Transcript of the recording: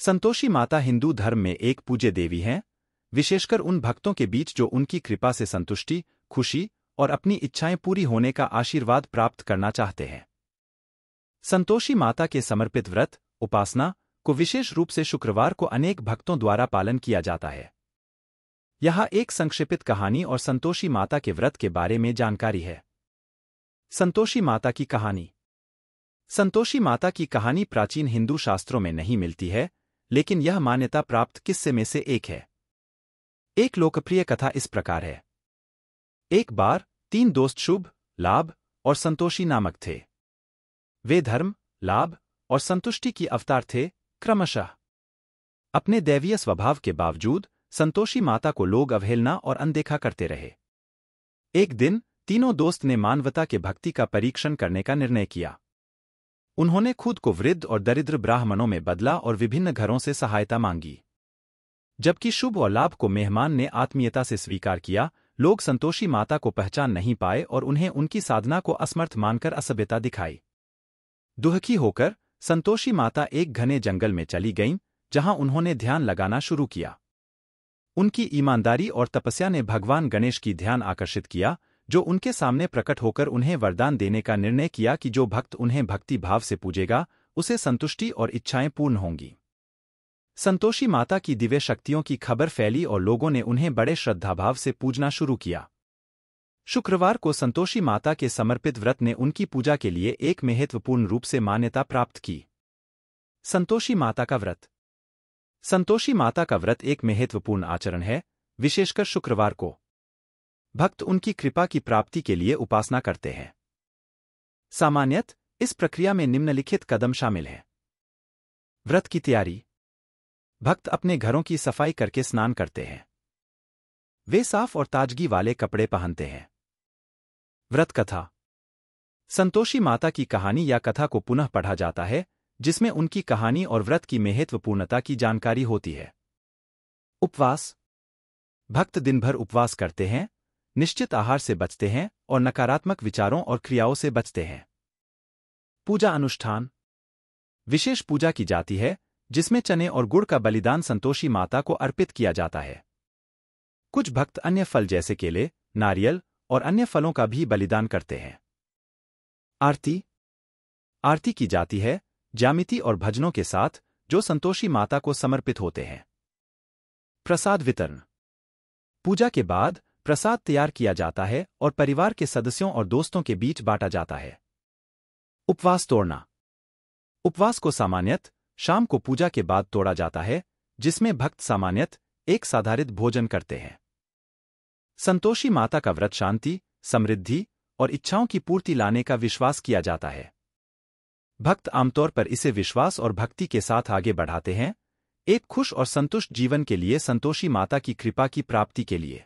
संतोषी माता हिंदू धर्म में एक पूज्य देवी हैं, विशेषकर उन भक्तों के बीच जो उनकी कृपा से संतुष्टि, खुशी और अपनी इच्छाएं पूरी होने का आशीर्वाद प्राप्त करना चाहते हैं। संतोषी माता के समर्पित व्रत, उपासना को विशेष रूप से शुक्रवार को अनेक भक्तों द्वारा पालन किया जाता है। यहाँ एक संक्षिप्त कहानी और संतोषी माता के व्रत के बारे में जानकारी है। संतोषी माता की कहानी। संतोषी माता की कहानी प्राचीन हिंदू शास्त्रों में नहीं मिलती है, लेकिन यह मान्यता प्राप्त किस्से में से एक है। एक लोकप्रिय कथा इस प्रकार है। एक बार 3 दोस्त शुभ, लाभ और संतोषी नामक थे। वे धर्म, लाभ और संतुष्टि की अवतार थे, क्रमशः। अपने दैवीय स्वभाव के बावजूद संतोषी माता को लोग अवहेलना और अनदेखा करते रहे। एक दिन तीनों दोस्त ने मानवता के भक्ति का परीक्षण करने का निर्णय किया। उन्होंने खुद को वृद्ध और दरिद्र ब्राह्मणों में बदला और विभिन्न घरों से सहायता मांगी। जबकि शुभ और लाभ को मेहमान ने आत्मीयता से स्वीकार किया, लोग संतोषी माता को पहचान नहीं पाए और उन्हें उनकी साधना को असमर्थ मानकर असभ्यता दिखाई। दुखी होकर संतोषी माता एक घने जंगल में चली गईं, जहां उन्होंने ध्यान लगाना शुरू किया। उनकी ईमानदारी और तपस्या ने भगवान गणेश की ध्यान आकर्षित किया, जो उनके सामने प्रकट होकर उन्हें वरदान देने का निर्णय किया कि जो भक्त उन्हें भक्ति भाव से पूजेगा, उसे संतुष्टि और इच्छाएं पूर्ण होंगी। संतोषी माता की दिव्य शक्तियों की खबर फैली और लोगों ने उन्हें बड़े श्रद्धाभाव से पूजना शुरू किया। शुक्रवार को संतोषी माता के समर्पित व्रत ने उनकी पूजा के लिए एक महत्वपूर्ण रूप से मान्यता प्राप्त की। संतोषी माता का व्रत। संतोषी माता का व्रत एक महत्वपूर्ण आचरण है, विशेषकर शुक्रवार को। भक्त उनकी कृपा की प्राप्ति के लिए उपासना करते हैं। सामान्यतः इस प्रक्रिया में निम्नलिखित कदम शामिल हैं। व्रत की तैयारी। भक्त अपने घरों की सफाई करके स्नान करते हैं। वे साफ और ताजगी वाले कपड़े पहनते हैं। व्रत कथा। संतोषी माता की कहानी या कथा को पुनः पढ़ा जाता है, जिसमें उनकी कहानी और व्रत की महत्वपूर्णता की जानकारी होती है। उपवास। भक्त दिन भर उपवास करते हैं, निश्चित आहार से बचते हैं और नकारात्मक विचारों और क्रियाओं से बचते हैं। पूजा अनुष्ठान। विशेष पूजा की जाती है, जिसमें चने और गुड़ का बलिदान संतोषी माता को अर्पित किया जाता है। कुछ भक्त अन्य फल जैसे केले, नारियल और अन्य फलों का भी बलिदान करते हैं। आरती। आरती की जाती है, ज्यामिति और भजनों के साथ, जो संतोषी माता को समर्पित होते हैं। प्रसाद वितरण। पूजा के बाद प्रसाद तैयार किया जाता है और परिवार के सदस्यों और दोस्तों के बीच बांटा जाता है। उपवास तोड़ना। उपवास को सामान्यतः शाम को पूजा के बाद तोड़ा जाता है, जिसमें भक्त सामान्यतः एक साधारित भोजन करते हैं। संतोषी माता का व्रत शांति, समृद्धि और इच्छाओं की पूर्ति लाने का विश्वास किया जाता है। भक्त आमतौर पर इसे विश्वास और भक्ति के साथ आगे बढ़ाते हैं, एक खुश और संतुष्ट जीवन के लिए संतोषी माता की कृपा की प्राप्ति के लिए।